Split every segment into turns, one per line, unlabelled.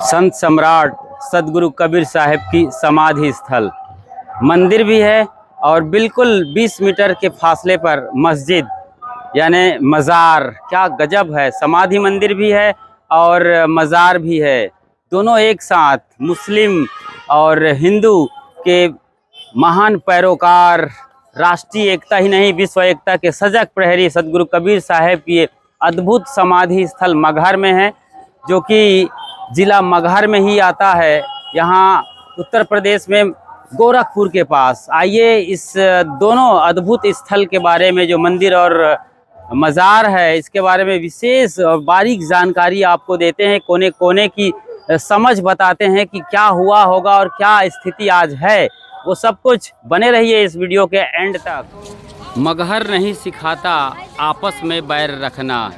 संत सम्राट सदगुरु कबीर साहब की समाधि स्थल मंदिर भी है और बिल्कुल 20 मीटर के फासले पर मस्जिद यानी मज़ार। क्या गजब है, समाधि मंदिर भी है और मज़ार भी है, दोनों एक साथ। मुस्लिम और हिंदू के महान पैरोकार, राष्ट्रीय एकता ही नहीं विश्व एकता के सजग प्रहरी सदगुरु कबीर साहब की अद्भुत समाधि स्थल मगहर में है, जो कि जिला मगहर में ही आता है, यहाँ उत्तर प्रदेश में गोरखपुर के पास। आइए इस दोनों अद्भुत स्थल के बारे में, जो मंदिर और मज़ार है, इसके बारे में विशेष और बारीक जानकारी आपको देते हैं, कोने कोने की समझ बताते हैं कि क्या हुआ होगा और क्या स्थिति आज है, वो सब कुछ। बने रहिए इस वीडियो के एंड तक। मगहर नहीं सिखाता आपस में बैर रखना,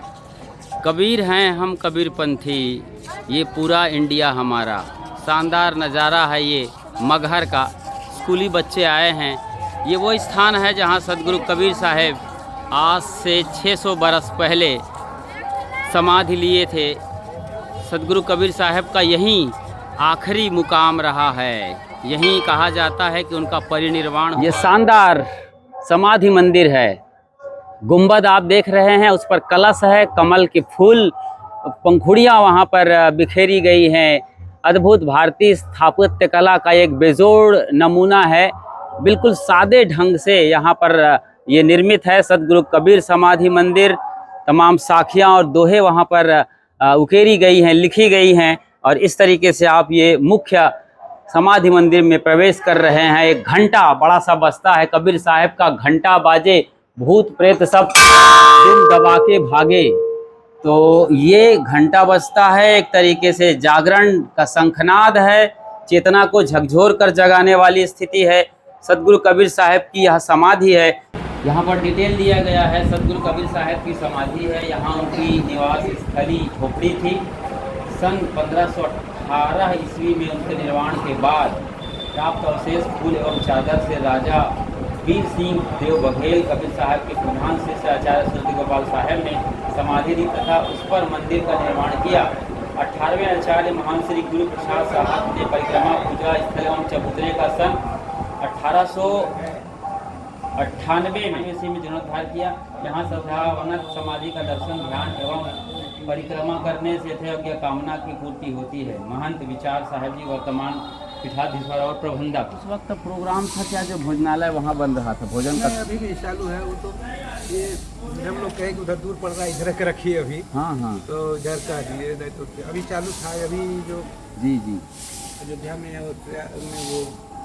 कबीर हैं हम कबीरपंथी, ये पूरा इंडिया हमारा। शानदार नज़ारा है ये मगहर का। स्कूली बच्चे आए हैं। ये वो स्थान है जहाँ सदगुरु कबीर साहब आज से 600 बरस पहले समाधि लिए थे। सदगुरु कबीर साहब का यहीं आखिरी मुकाम रहा है, यहीं कहा जाता है कि उनका परिनिर्वाण। ये शानदार समाधि मंदिर है। गुंबद आप देख रहे हैं, उस पर कलश है, कमल के फूल, पंखुड़ियाँ वहाँ पर बिखेरी गई हैं। अद्भुत भारतीय स्थापत्य कला का एक बेजोड़ नमूना है। बिल्कुल सादे ढंग से यहाँ पर ये निर्मित है सदगुरु कबीर समाधि मंदिर। तमाम साखियाँ और दोहे वहाँ पर उकेरी गई हैं, लिखी गई हैं, और इस तरीके से आप ये मुख्य समाधि मंदिर में प्रवेश कर रहे हैं। एक घंटा बड़ा सा बजता है, कबीर साहब का घंटा बाजे, भूत प्रेत सब दिल दबा के भागे। तो ये घंटा बजता है, एक तरीके से जागरण का शंखनाद है, चेतना को झकझोर कर जगाने वाली स्थिति है। सदगुरु कबीर साहब की यह समाधि है। यहाँ पर डिटेल दिया गया है, सदगुरु कबीर साहब की समाधि है। यहाँ उनकी निवास स्थली झोपड़ी थी। सन 1518 ईस्वी में उनके निर्माण के बाद प्राप्त अवशेष फूल एवं चादर से राजा वीर सिंह देव बघेल कबीर साहब के प्रधान शिष्य आचार्य सूर्य गोपाल साहब ने समाधि दी तथा उस पर मंदिर का निर्माण किया। 18वें आचार्य महान श्री गुरु प्रसाद साहब ने परिक्रमा पूजा स्थल एवं चबूतरे का सन 1898 में जीर्णोद्धार किया। यहाँ श्रद्धावनत समाधि का दर्शन, ध्यान एवं परिक्रमा करने से यथायोग्य कामना की पूर्ति होती है। महंत विचार साहब जी वर्तमान पीठाधीश्वर और प्रबंधक। उस वक्त प्रोग्राम था क्या, जो भोजनालय वहाँ बन रहा था, भोजन का
अभी भी चालू है। वो तो ये हम लोग कहें कि उधर दूर पड़ रहा है, इधर के रखिए अभी।
हाँ हाँ,
तो इधर का दिए नहीं तो अभी चालू था। अभी जो
जी जी,
अयोध्या में वो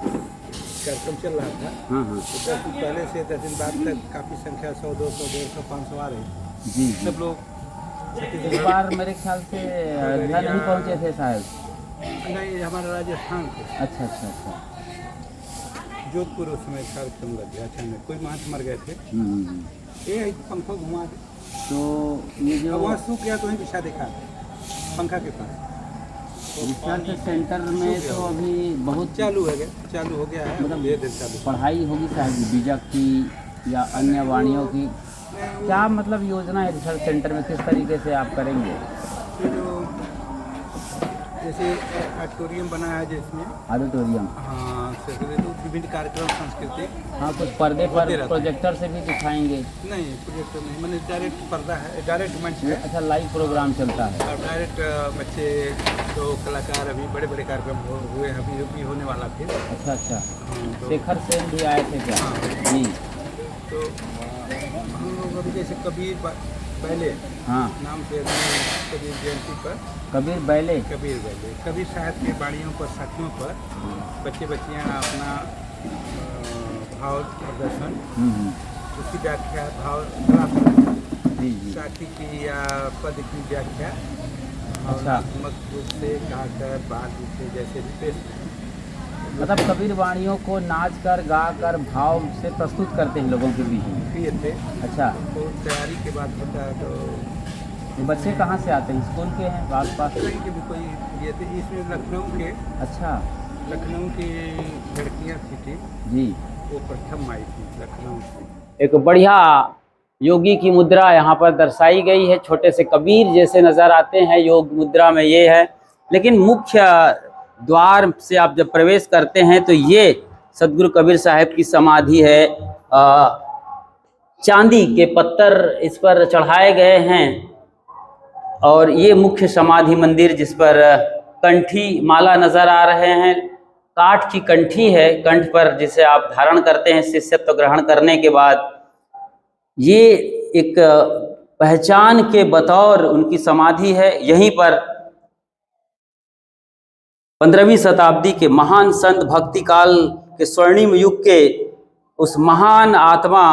कार्यक्रम चल रहा था।
हाँ हाँ,
तो 10 दिन पहले से 10 दिन बाद तक काफ़ी संख्या 100, 200, 150, 500 आ रही
जी।
सब लोग।
इस बार मेरे ख्याल से अयोध्या नहीं पहुँचे थे साहब।
नहीं, हमारा राजस्थान से।
अच्छा अच्छा अच्छा।
जोधपुर उस समय कार्यक्रम लग गया अचानक, कोई महंत मर गए थे। ये पंखा घुमा दे
तो ये जो
वहाँ सूख गया तो वहीं बिछा देखा पंखा के पास।
रिसर्च सेंटर में तो अभी बहुत
चालू हो गया है,
मतलब
ये दिन चालू।
पढ़ाई होगी साहब बीजक की या अन्य वाणियों की, क्या मतलब योजना है रिसर्च सेंटर में, किस तरीके से आप करेंगे?
ये जो जैसे ऑडिटोरियम बना है, जिसमें
ऑडिटोरियम,
हाँ तो विभिन्न कार्यक्रम सांस्कृतिक।
हाँ, कुछ पर्दे पर प्रोजेक्टर से भी दिखाएंगे?
नहीं, प्रोजेक्टर नहीं, मैंने डायरेक्ट पर्दा है, डायरेक्ट मंच है।
अच्छा, लाइव प्रोग्राम चलता है
और डायरेक्ट बच्चे तो कलाकार, अभी बड़े बड़े कार्यक्रम हुए, अभी होने वाला फिर।
अच्छा अच्छा,
तो
शेखर सेन भी आए थे क्या?
हाँ
जी।
तो हम लोग अभी जैसे कबीर बैले
हाँ,
नाम से कबीर जयंती पर
कबीर बैले,
कबीर साहब की बाणियों पर, साखियों पर बच्चे बच्चियाँ अपना भाव प्रदर्शन, उसकी व्याख्या, भाव
जी जी,
साखी की या पद की व्याख्या
अच्छा,
भावनात्मक रूप से गाकर बात से जैसे पेश,
मतलब कबीर वाणियों को नाच कर, गा कर, भाव से प्रस्तुत करते हैं लोगों के बीच में।
किए थे।
अच्छा,
तो तैयारी के बाद होता है। तो
ये बच्चे कहाँ से आते हैं, स्कूल के हैं आस पास?
कहीं के भी कोई ये थे, इसमें लखनऊ के,
अच्छा,
लखनऊ की लड़कियाँ थी
जी,
वो प्रथम आई थी लखनऊ से।
एक बढ़िया योगी की मुद्रा यहाँ पर दर्शाई गई है। छोटे से कबीर जैसे नज़र आते हैं योग मुद्रा में। ये है लेकिन मुख्य द्वार से आप जब प्रवेश करते हैं तो ये सदगुरु कबीर साहब की समाधि है। चांदी के पत्थर इस पर चढ़ाए गए हैं और ये मुख्य समाधि मंदिर जिस पर कंठी माला नजर आ रहे हैं, काठ की कंठी है कंठ पर, जिसे आप धारण करते हैं शिष्यत्व ग्रहण करने के बाद। ये एक पहचान के बतौर उनकी समाधि है। यहीं पर 15वीं शताब्दी के महान संत भक्ति काल के स्वर्णिम युग के उस महान आत्मा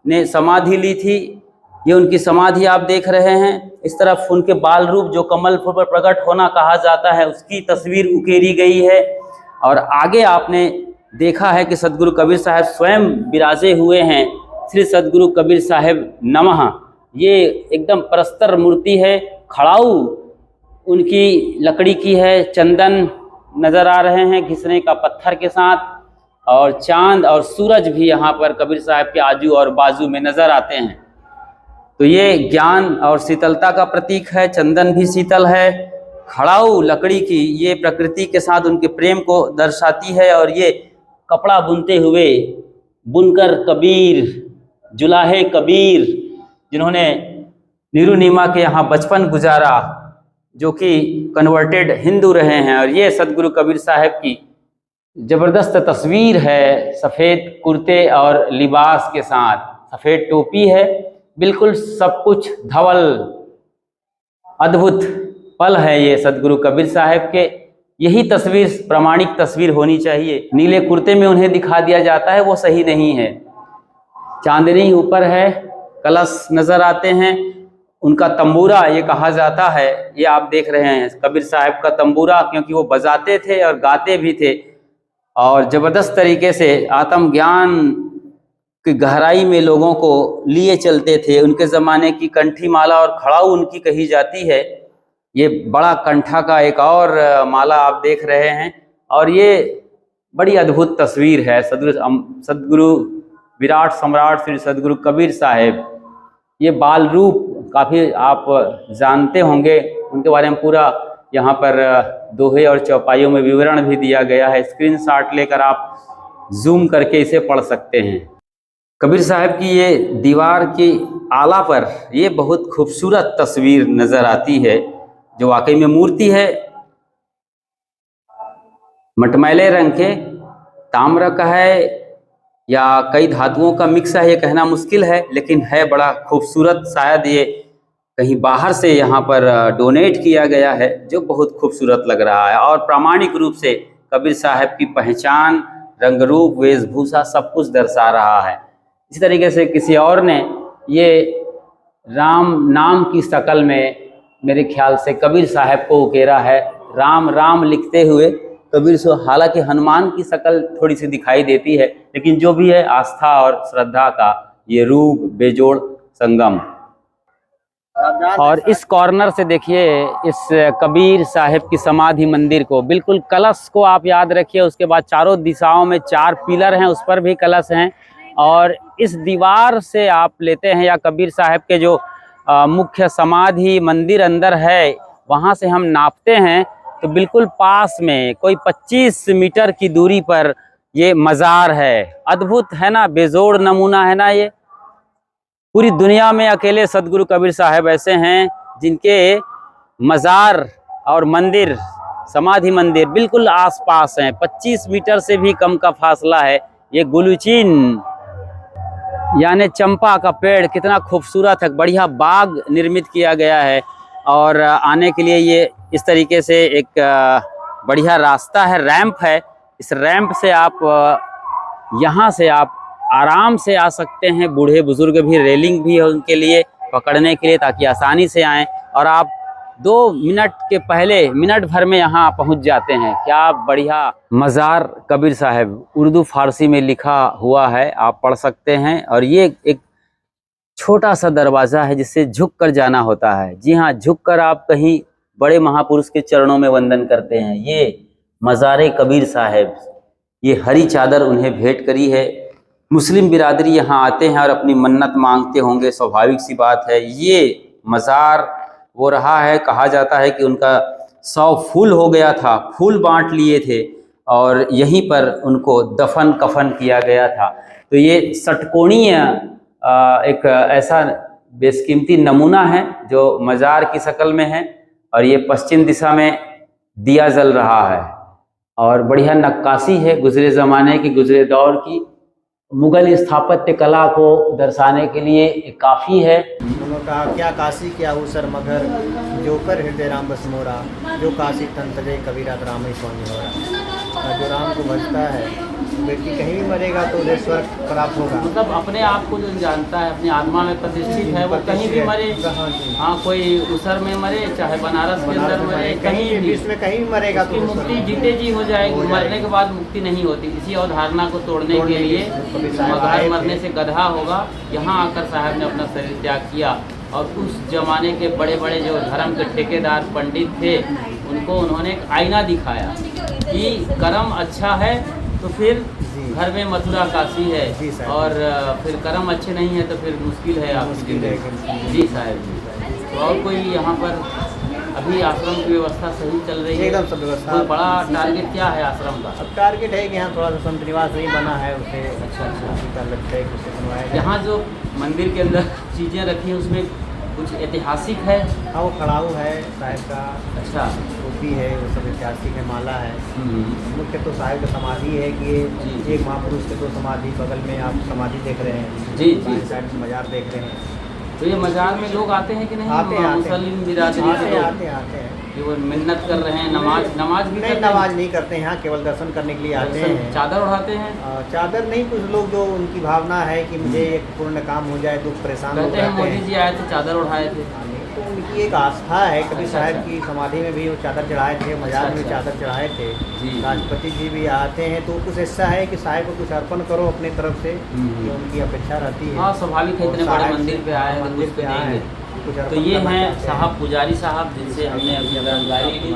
ने समाधि ली थी। ये उनकी समाधि आप देख रहे हैं। इस तरफ उनके बाल रूप जो कमल फूल पर प्रकट होना कहा जाता है उसकी तस्वीर उकेरी गई है। और आगे आपने देखा है कि सदगुरु कबीर साहब स्वयं विराजे हुए हैं। श्री सदगुरु कबीर साहब नमः, ये एकदम प्रस्तर मूर्ति है। खड़ाऊ उनकी लकड़ी की है, चंदन नज़र आ रहे हैं घिसने का पत्थर के साथ, और चांद और सूरज भी यहाँ पर कबीर साहब के आजू और बाजू में नज़र आते हैं। तो ये ज्ञान और शीतलता का प्रतीक है। चंदन भी शीतल है। खड़ाऊ लकड़ी की ये प्रकृति के साथ उनके प्रेम को दर्शाती है। और ये कपड़ा बुनते हुए बुनकर कबीर, जुलाहे कबीर, जिन्होंने निरुनीमा के यहाँ बचपन गुजारा, जो कि कन्वर्टेड हिंदू रहे हैं। और ये सदगुरु कबीर साहब की ज़बरदस्त तस्वीर है, सफ़ेद कुर्ते और लिबास के साथ, सफ़ेद टोपी है, बिल्कुल सब कुछ धवल, अद्भुत पल है ये सदगुरु कबीर साहब के। यही तस्वीर प्रामाणिक तस्वीर होनी चाहिए। नीले कुर्ते में उन्हें दिखा दिया जाता है, वो सही नहीं है। चांदनी ऊपर है, कलश नज़र आते हैं, उनका तंबूरा ये कहा जाता है, ये आप देख रहे हैं कबीर साहब का तंबूरा, क्योंकि वो बजाते थे और गाते भी थे और ज़बरदस्त तरीके से आत्मज्ञान की गहराई में लोगों को लिए चलते थे। उनके ज़माने की कंठी माला और खड़ाऊ उनकी कही जाती है। ये बड़ा कंठा का एक और माला आप देख रहे हैं और ये बड़ी अद्भुत तस्वीर है सदगुरु विराट सम्राट श्री सदगुरु कबीर साहब। ये बाल रूप काफ़ी आप जानते होंगे, उनके बारे में पूरा यहाँ पर दोहे और चौपाइयों में विवरण भी दिया गया है। स्क्रीनशॉट लेकर आप जूम करके इसे पढ़ सकते हैं। कबीर साहब की ये दीवार की आला पर ये बहुत खूबसूरत तस्वीर नज़र आती है, जो वाकई में मूर्ति है। मटमैले रंग के ताम्र का है या कई धातुओं का मिक्स है, ये कहना मुश्किल है, लेकिन है बड़ा खूबसूरत। शायद ये कहीं बाहर से यहाँ पर डोनेट किया गया है, जो बहुत खूबसूरत लग रहा है और प्रामाणिक रूप से कबीर साहब की पहचान, रंग रूप, वेशभूषा सब कुछ दर्शा रहा है। इसी तरीके से किसी और ने ये राम नाम की शक्ल में मेरे ख्याल से कबीर साहब को उकेरा है। राम राम लिखते हुए कबीर से, हालांकि हनुमान की शक्ल थोड़ी सी दिखाई देती है, लेकिन जो भी है आस्था और श्रद्धा का ये रूप बेजोड़ संगम। और इस कॉर्नर से देखिए इस कबीर साहब की समाधि मंदिर को, बिल्कुल कलश को आप याद रखिए। उसके बाद चारों दिशाओं में 4 पिलर हैं, उस पर भी कलश हैं। और इस दीवार से आप लेते हैं या कबीर साहब के जो मुख्य समाधि मंदिर अंदर है, वहाँ से हम नापते हैं तो बिल्कुल पास में कोई 25 मीटर की दूरी पर ये मज़ार है। अद्भुत है ना, बेजोड़ नमूना है ना। ये पूरी दुनिया में अकेले सदगुरु कबीर साहब ऐसे हैं जिनके मज़ार और मंदिर, समाधि मंदिर बिल्कुल आसपास हैं। 25 मीटर से भी कम का फासला है। ये गुलुचीन यानी चंपा का पेड़ कितना खूबसूरत है, बढ़िया बाग निर्मित किया गया है। और आने के लिए ये इस तरीके से एक बढ़िया रास्ता है, रैंप है। इस रैंप से आप यहाँ से आप आराम से आ सकते हैं। बूढ़े बुजुर्ग भी, रेलिंग भी है उनके लिए पकड़ने के लिए, ताकि आसानी से आएँ। और आप 2 मिनट के पहले मिनट भर में यहाँ पहुँच जाते हैं। क्या बढ़िया मज़ार कबीर साहब, उर्दू फारसी में लिखा हुआ है, आप पढ़ सकते हैं। और ये एक छोटा सा दरवाज़ा है जिससे झुक कर जाना होता है। जी हाँ, झुक कर आप कहीं बड़े महापुरुष के चरणों में वंदन करते हैं। ये मज़ार कबीर साहब, ये हरी चादर उन्हें भेंट करी है। मुस्लिम बिरादरी यहाँ आते हैं और अपनी मन्नत मांगते होंगे, स्वाभाविक सी बात है। ये मज़ार वो रहा है, कहा जाता है कि उनका 100 फूल हो गया था, फूल बांट लिए थे और यहीं पर उनको दफन कफन किया गया था। तो ये षटकोणीय एक ऐसा बेशकीमती नमूना है जो मज़ार की शक्ल में है और ये पश्चिम दिशा में दिया जल रहा है और बढ़िया नक्काशी है गुजरे ज़माने की, गुजरे दौर की। मुगल स्थापत्य कला को दर्शाने के लिए काफ़ी है।
उन्होंने कहा क्या काशी क्या ऊसर मगर जो कर हृदय राम बस मोरा, जो काशी तन तजय कबीरा राम ही स्वामी होरा। जो राम को भजता है व्यक्ति कहीं भी मरेगा तो उसे स्वर्ग प्राप्त होगा।
मतलब अपने आप को जो जानता है, अपनी आत्मा में प्रतिष्ठित है, वो कहीं भी मरे, हाँ कोई उसर में मरे, चाहे बनारस के अंदर मरे, कहीं भी
विश्व में कहीं भी मरेगा तो
मुक्ति जीते जी हो जाएगी। मरने के बाद मुक्ति नहीं होती। इसी अवधारणा को तोड़ने के लिए मगर मरने से गधा होगा, यहाँ आकर साहब ने अपना शरीर त्याग किया और उस जमाने के बड़े बड़े जो धर्म के ठेकेदार पंडित थे उनको उन्होंने एक आईना दिखाया कि कर्म अच्छा है तो फिर घर में मथुरा काशी है और फिर कर्म अच्छे नहीं है तो फिर मुश्किल है आपकी जिंदगी। जी साहब जी। तो और कोई यहाँ पर अभी आश्रम की व्यवस्था सही चल रही है?
एकदम सब व्यवस्था।
कोई बड़ा टारगेट क्या है आश्रम का?
अब टारगेट है कि यहाँ थोड़ा सा संत निवास नहीं बना है, उसे
अच्छा
का लगता है कि उसे बनवाया जाए।
यहाँ जो मंदिर के अंदर चीज़ें रखी हैं उसमें कुछ ऐतिहासिक है?
हाँ वो खड़ाऊ है साहिब का,
अच्छा
टोपी है, वो सब ऐतिहासिक है, माला है। मुख्य तो साहिब का समाधि है कि
जी।
ये एक महापुरुष के 2 समाधि बगल में आप समाधि देख रहे हैं,
जी जी।
साइड में मजार देख रहे हैं।
तो ये मजार में लोग आते हैं कि नहीं?
आते हैं,
मुसलिम बिरादरी
आते
के
हैं,
लोग
आते हैं, आते हैं।
कि वो मिन्नत कर रहे हैं, नमाज भी
नहीं,
करते हैं?
नमाज नहीं करते हैं, यहाँ केवल दर्शन करने के लिए आते
दर्शन,
हैं।
चादर उड़ाते हैं?
चादर नहीं, कुछ लोग जो उनकी भावना है कि मुझे एक पूर्ण काम हो जाए, दुख परेशान लोग
कहते हैं
रहते
मोदी
हैं।
जी आए थे चादर उड़ाए थे।
तो उनकी एक आस्था है। कबीर
अच्छा,
साहब
अच्छा।
की समाधि में भी वो चादर चढ़ाए थे, मजार में भी
अच्छा,
चादर चढ़ाए थे।
जी।
राष्ट्रपति जी भी आते हैं तो कुछ ऐसा है कि साहब को कुछ अर्पण करो अपने तरफ से, ये उनकी अपेक्षा रहती है।
हाँ स्वाभाविक है, इतने
और
बड़े
साहब
मंदिर
से-
पे आए हैं तो
मंदिर
कुछ
पे
तो
आए
देंगे।
हैं, कुछ
तो
अर्पण
ये
करना
हैं
चाहते हैं।
साहब पुजारी साहब जिनसे हमने अभी जानकारी ली।